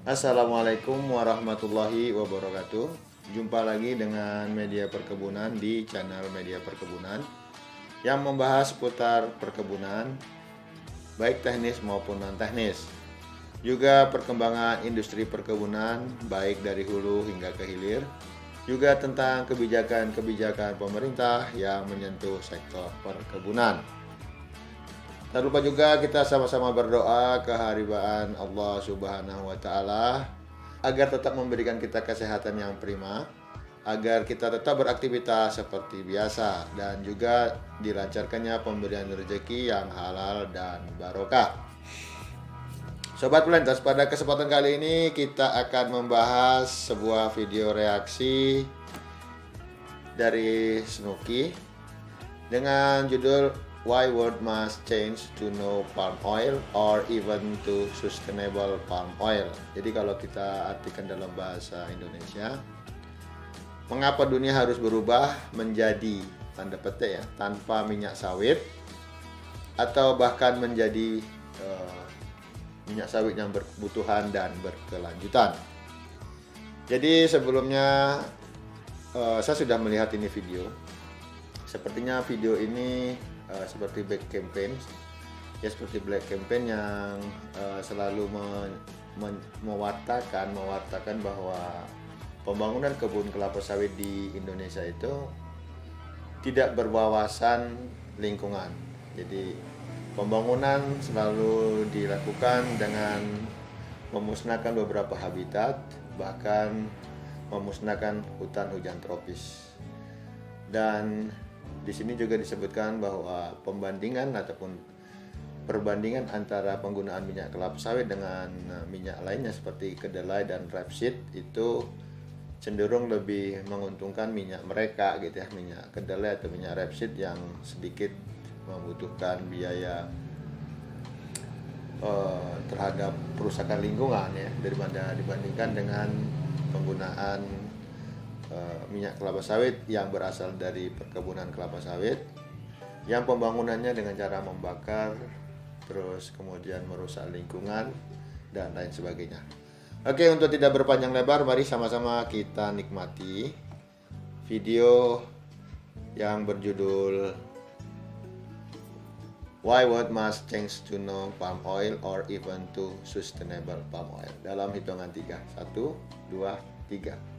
Assalamualaikum warahmatullahi wabarakatuh. Jumpa lagi dengan Media Perkebunan di channel Media Perkebunan yang membahas seputar perkebunan, baik teknis maupun non-teknis. Juga perkembangan industri perkebunan, baik dari hulu hingga ke hilir. Juga tentang kebijakan-kebijakan pemerintah yang menyentuh sektor perkebunan. Tak lupa juga kita sama-sama berdoa kehadiran Allah Subhanahu wa Ta'ala agar tetap memberikan kita kesehatan yang prima, agar kita tetap beraktivitas seperti biasa, dan juga dilancarkannya pemberian rezeki yang halal dan barokah. Sobat Planters, pada kesempatan kali ini kita akan membahas sebuah video reaksi dari Snooki dengan judul Why World Must Change to No Palm Oil or Even to Sustainable Palm Oil. Jadi kalau kita artikan dalam bahasa Indonesia, mengapa dunia harus berubah menjadi tanda petik ya, tanpa minyak sawit, atau bahkan menjadi minyak sawit yang berkebutuhan dan berkelanjutan. Jadi sebelumnya saya sudah melihat ini video. Sepertinya video ini seperti black campaign, ya, seperti black campaign yang selalu mewartakan bahwa pembangunan kebun kelapa sawit di Indonesia itu tidak berwawasan lingkungan. Jadi pembangunan selalu dilakukan dengan memusnahkan beberapa habitat, bahkan memusnahkan hutan hujan tropis. Dan di sini juga disebutkan bahwa perbandingan antara penggunaan minyak kelapa sawit dengan minyak lainnya seperti kedelai dan rapeseed itu cenderung lebih menguntungkan minyak mereka gitu ya, minyak kedelai atau minyak rapeseed yang sedikit membutuhkan biaya terhadap perusakan lingkungan ya, dibandingkan dengan penggunaan minyak kelapa sawit yang berasal dari perkebunan kelapa sawit yang pembangunannya dengan cara membakar, terus kemudian merusak lingkungan dan lain sebagainya. Oke, untuk tidak berpanjang lebar, mari sama-sama kita nikmati video yang berjudul Why World Must Change to No Palm Oil or Even to Sustainable Palm Oil, dalam hitungan 3. 1, 2, 3.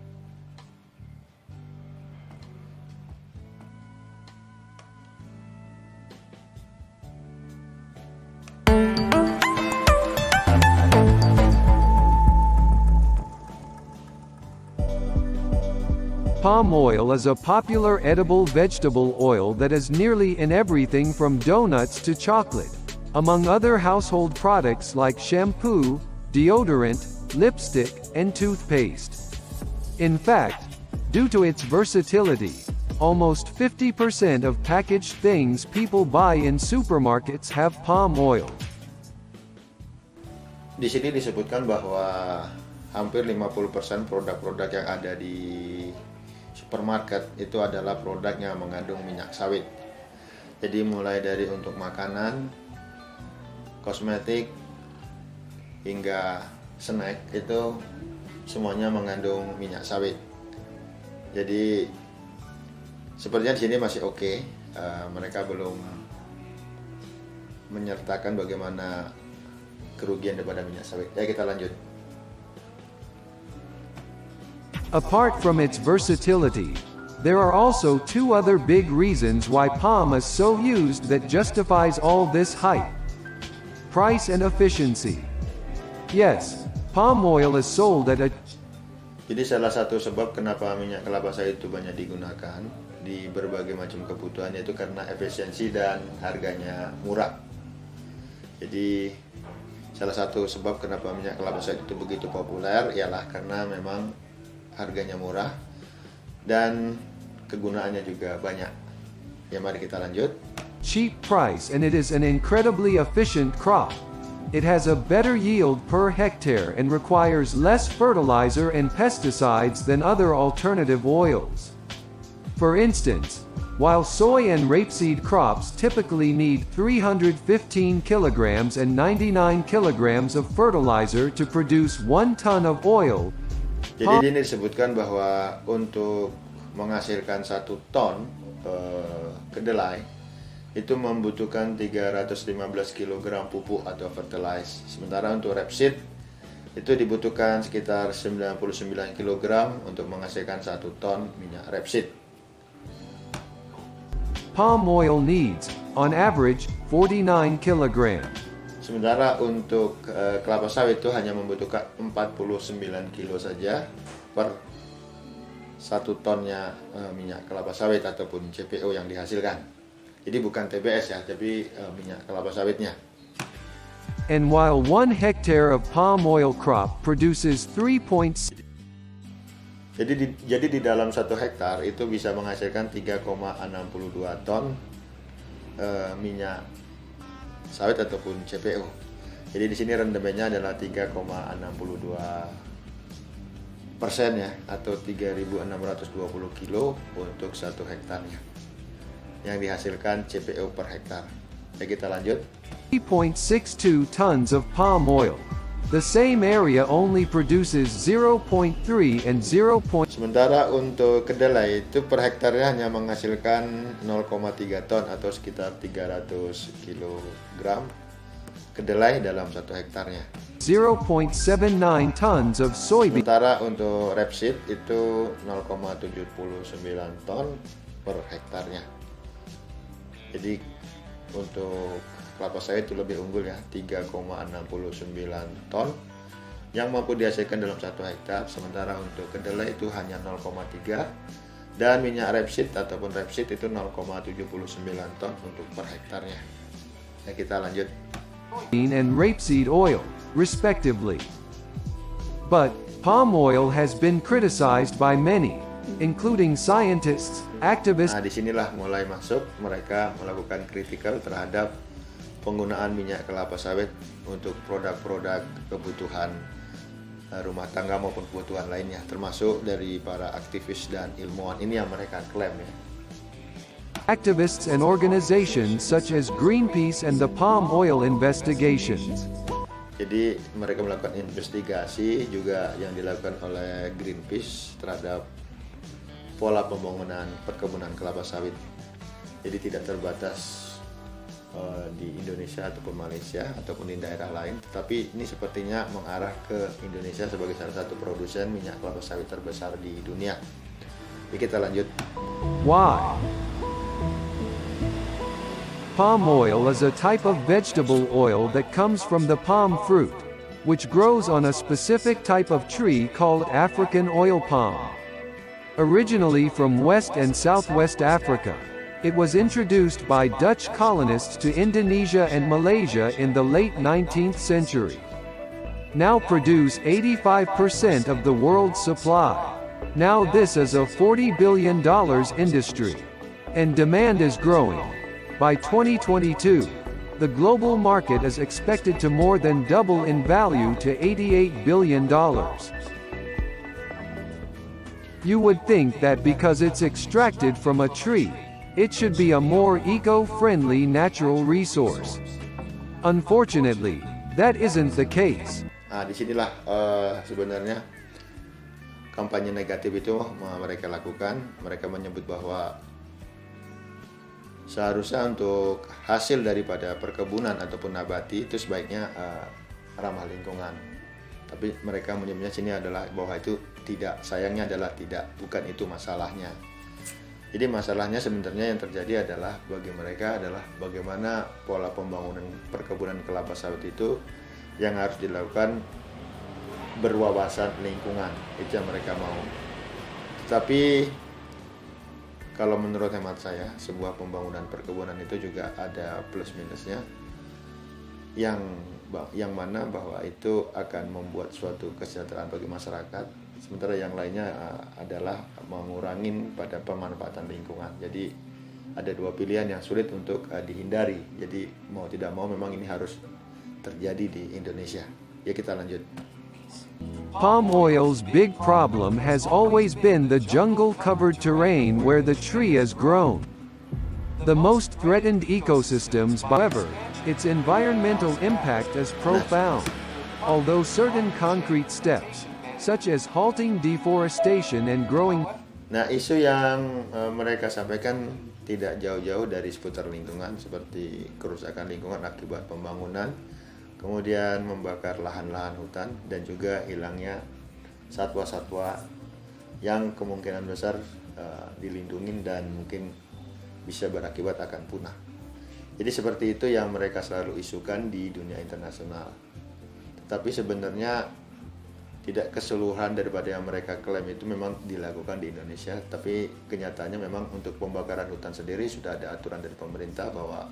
Palm oil is a popular edible vegetable oil that is nearly in everything from donuts to chocolate, among other household products like shampoo, deodorant, lipstick, and toothpaste. In fact, due to its versatility, almost 50% of packaged things people buy in supermarkets have palm oil. Di sini disebutkan bahwa hampir 50% produk-produk yang ada di supermarket itu adalah produk yang mengandung minyak sawit. Jadi mulai dari untuk makanan, kosmetik, hingga snack itu semuanya mengandung minyak sawit. Jadi sepertinya di sini masih oke. Mereka belum menyertakan bagaimana kerugian daripada minyak sawit. Ya, kita lanjut. Apart from its versatility, there are also two other big reasons why palm is so used that justifies all this hype. Price and efficiency. Yes, palm oil is sold at a Jadi salah satu sebab kenapa minyak kelapa sawit itu banyak digunakan di berbagai macam kebutuhan yaitu karena efisiensi dan harganya murah. Jadi salah satu sebab kenapa minyak kelapa sawit itu begitu populer ialah karena memang harganya murah dan kegunaannya juga banyak. Ya, mari kita lanjut. cheap price and it is an incredibly efficient crop. It has a better yield per hectare and requires less fertilizer and pesticides than other alternative oils. For instance, while soy and rapeseed crops typically need 315 kilograms and 99 kilograms of fertilizer to produce 1 ton of oil. Jadi ini disebutkan bahwa untuk menghasilkan 1 ton kedelai itu membutuhkan 315 kg pupuk atau fertilizer. Sementara untuk rapeseed itu dibutuhkan sekitar 99 kg untuk menghasilkan 1 ton minyak rapeseed. Palm oil needs, on average, 49 kilograms. Sementara untuk kelapa sawit itu hanya membutuhkan 49 kilo saja per 1 tonnya minyak kelapa sawit ataupun CPO yang dihasilkan. Jadi bukan TBS ya, tapi minyak kelapa sawitnya. And while 1 hectare of palm oil crop produces 3.6 Jadi di dalam 1 hektar itu bisa menghasilkan 3,62 ton minyak sawit ataupun CPO. Jadi di sini rendemennya adalah 3,62% ya, atau 3.620 kilo untuk 1 hektarnya yang dihasilkan CPO per hektar. Ya, kita lanjut. 3.62 tons of palm oil. The same area only produces 0.3 and 0. Sementara untuk kedelai itu per hektarnya hanya menghasilkan 0,3 ton atau sekitar 300 kg kedelai dalam 1 hektarnya. 0.79 tons of soybean. Sementara untuk rapeseed itu 0,79 ton per hektarnya. Jadi untuk kelapa sawit itu lebih unggul ya, 3,69 ton yang mampu dihasilkan dalam 1 hektar. Sementara untuk kedelai itu hanya 0,3 dan minyak rapeseed ataupun rapeseed itu 0,79 ton untuk per hektarnya. Ya, kita lanjut. And rapeseed oil, respectively. But palm oil has been criticized by many, including scientists, activists. Nah, disinilah mulai masuk mereka melakukan kritikal terhadap penggunaan minyak kelapa sawit untuk produk-produk kebutuhan rumah tangga maupun kebutuhan lainnya, termasuk dari para aktivis dan ilmuwan. Ini yang mereka klaim ya. Activists and organizations such as Greenpeace and the Palm Oil Investigations. Jadi mereka melakukan investigasi juga yang dilakukan oleh Greenpeace terhadap pola pembangunan perkebunan kelapa sawit. Jadi tidak terbatas di Indonesia ataupun Malaysia ataupun di daerah lain, tetapi ini sepertinya mengarah ke Indonesia sebagai salah satu produsen minyak kelapa sawit terbesar di dunia. Jadi kita lanjut. Why? Palm oil is a type of vegetable oil that comes from the palm fruit, which grows on a specific type of tree called African oil palm. Originally from West and Southwest Africa, it was introduced by Dutch colonists to Indonesia and Malaysia in the late 19th century. Now produce 85% of the world's supply. Now this is a $40 billion industry. And demand is growing. By 2022, the global market is expected to more than double in value to $88 billion. You would think that because it's extracted from a tree, it should be a more eco-friendly natural resource. Unfortunately, that isn't the case. Nah, disinilah sebenarnya kampanye negatif itu mereka lakukan. Mereka menyebut bahwa seharusnya untuk hasil daripada perkebunan ataupun nabati itu sebaiknya ramah lingkungan. Tapi mereka menyebutnya sini adalah bahwa itu tidak, sayangnya adalah tidak, bukan itu masalahnya. Jadi masalahnya sebenarnya yang terjadi adalah bagi mereka adalah bagaimana pola pembangunan perkebunan kelapa sawit itu yang harus dilakukan berwawasan lingkungan. Itu yang mereka mau. Tetapi kalau menurut hemat saya, sebuah pembangunan perkebunan itu juga ada plus minusnya. Yang mana bahwa itu akan membuat suatu kesejahteraan bagi masyarakat. Sementara yang lainnya adalah mengurangi pada pemanfaatan lingkungan. Jadi ada dua pilihan yang sulit untuk dihindari. Jadi mau tidak mau memang ini harus terjadi di Indonesia. Ya, kita lanjut. Palm oil's big problem has always been the jungle-covered terrain where the tree is grown. the most threatened ecosystems. However, its environmental impact is profound. Although certain concrete steps, such as halting deforestation and growing. Nah, isu yang mereka sampaikan tidak jauh-jauh dari seputar lingkungan, seperti kerusakan lingkungan akibat pembangunan, kemudian membakar lahan-lahan hutan, dan juga hilangnya satwa-satwa yang kemungkinan besar dilindungi dan mungkin bisa berakibat akan punah. Jadi seperti itu yang mereka selalu isukan di dunia internasional. Tetapi sebenarnya tidak keseluruhan daripada yang mereka klaim itu memang dilakukan di Indonesia, tapi kenyataannya memang untuk pembakaran hutan sendiri sudah ada aturan dari pemerintah bahwa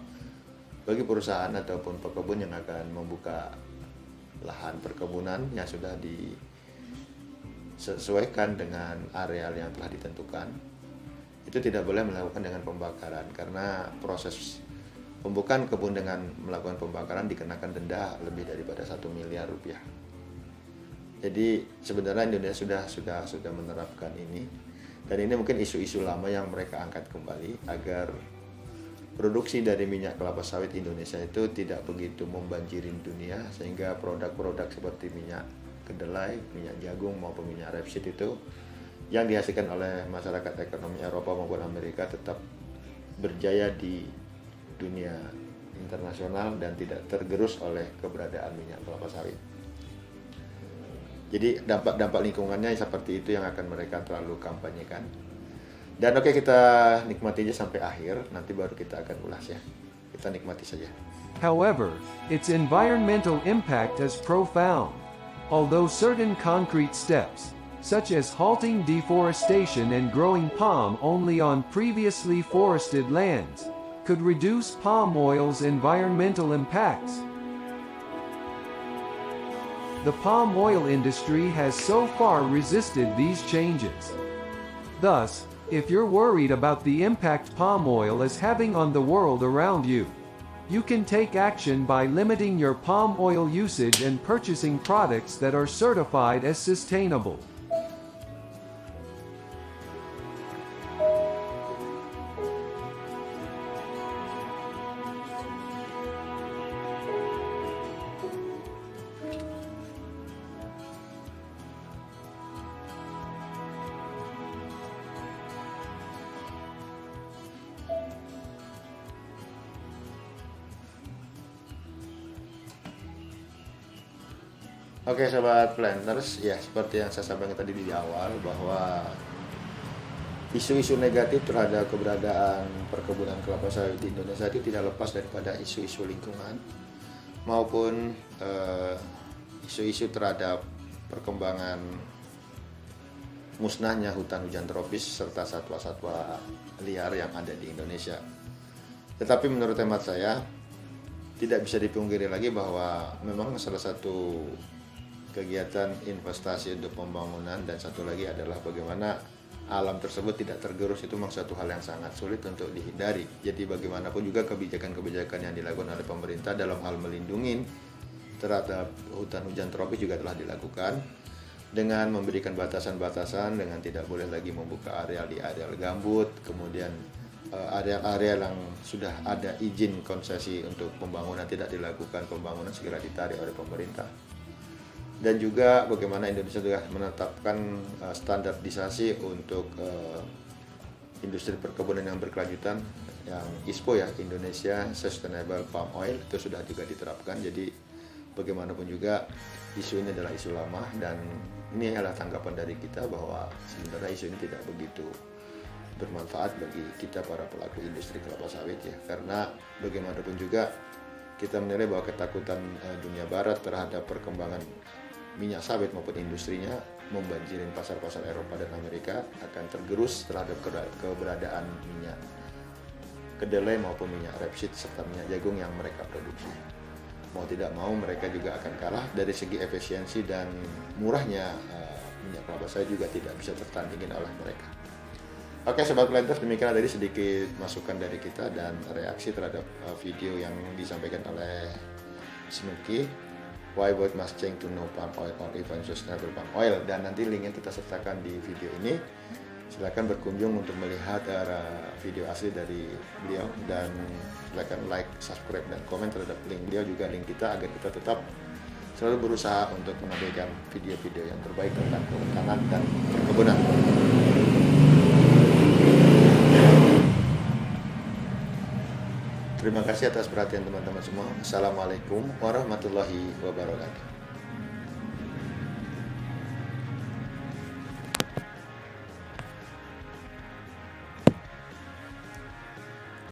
bagi perusahaan ataupun pekebun yang akan membuka lahan perkebunan yang sudah disesuaikan dengan areal yang telah ditentukan, itu tidak boleh melakukan dengan pembakaran, karena proses pembukaan kebun dengan melakukan pembakaran dikenakan denda lebih daripada 1 miliar rupiah. Jadi sebenarnya Indonesia sudah menerapkan ini, dan ini mungkin isu-isu lama yang mereka angkat kembali agar produksi dari minyak kelapa sawit Indonesia itu tidak begitu membanjirin dunia, sehingga produk-produk seperti minyak kedelai, minyak jagung maupun minyak rapeseed itu yang dihasilkan oleh masyarakat ekonomi Eropa maupun Amerika tetap berjaya di dunia internasional dan tidak tergerus oleh keberadaan minyak kelapa sawit. Jadi dampak-dampak lingkungannya seperti itu yang akan mereka terlalu kampanyekan. Dan oke, kita nikmati aja sampai akhir, nanti baru kita akan ulas ya. Kita nikmati saja. However, its environmental impact is profound. Although certain concrete steps, such as halting deforestation and growing palm only on previously forested lands, could reduce palm oil's environmental impacts. The palm oil industry has so far resisted these changes. Thus, if you're worried about the impact palm oil is having on the world around you, you can take action by limiting your palm oil usage and purchasing products that are certified as sustainable. Oke sobat planters, ya seperti yang saya sampaikan tadi di awal bahwa isu-isu negatif terhadap keberadaan perkebunan kelapa sawit di Indonesia itu tidak lepas daripada isu-isu lingkungan maupun isu-isu terhadap perkembangan musnahnya hutan hujan tropis serta satwa-satwa liar yang ada di Indonesia. Tetapi menurut hemat saya tidak bisa dipungkiri lagi bahwa memang salah satu kegiatan investasi untuk pembangunan dan satu lagi adalah bagaimana alam tersebut tidak tergerus itu memang satu hal yang sangat sulit untuk dihindari. Jadi bagaimanapun juga kebijakan-kebijakan yang dilakukan oleh pemerintah dalam hal melindungi terhadap hutan hujan tropis juga telah dilakukan dengan memberikan batasan-batasan, dengan tidak boleh lagi membuka areal di areal gambut, kemudian area-area yang sudah ada izin konsesi untuk pembangunan tidak dilakukan pembangunan segera ditarik oleh pemerintah. Dan juga bagaimana Indonesia sudah menetapkan standarisasi untuk industri perkebunan yang berkelanjutan yang ISPO ya, Indonesia Sustainable Palm Oil, itu sudah juga diterapkan. Jadi bagaimanapun juga isu ini adalah isu lama dan ini adalah tanggapan dari kita bahwa sebenarnya isu ini tidak begitu bermanfaat bagi kita para pelaku industri kelapa sawit ya, karena bagaimanapun juga kita menilai bahwa ketakutan dunia barat terhadap perkembangan minyak sawit maupun industrinya membanjirin pasar-pasar Eropa dan Amerika akan tergerus terhadap keberadaan minyak kedelai maupun minyak rapeseed serta minyak jagung yang mereka produksi. Mau tidak mau mereka juga akan kalah dari segi efisiensi dan murahnya minyak kelapa sawit juga tidak bisa tertandingin oleh mereka. Oke sobat planters, demikian tadi sedikit masukan dari kita dan reaksi terhadap video yang disampaikan oleh Snooki. Why both must change to no palm oil or even sustainable palm oil, dan nanti linknya kita sertakan di video ini. Silakan berkunjung untuk melihat video asli dari beliau, dan silakan like, subscribe, dan komen terhadap link beliau, juga link kita, agar kita tetap selalu berusaha untuk menghadirkan video-video yang terbaik tentang perhutanan dan perkebunan. Terima kasih atas perhatian teman-teman semua. Assalamualaikum warahmatullahi wabarakatuh.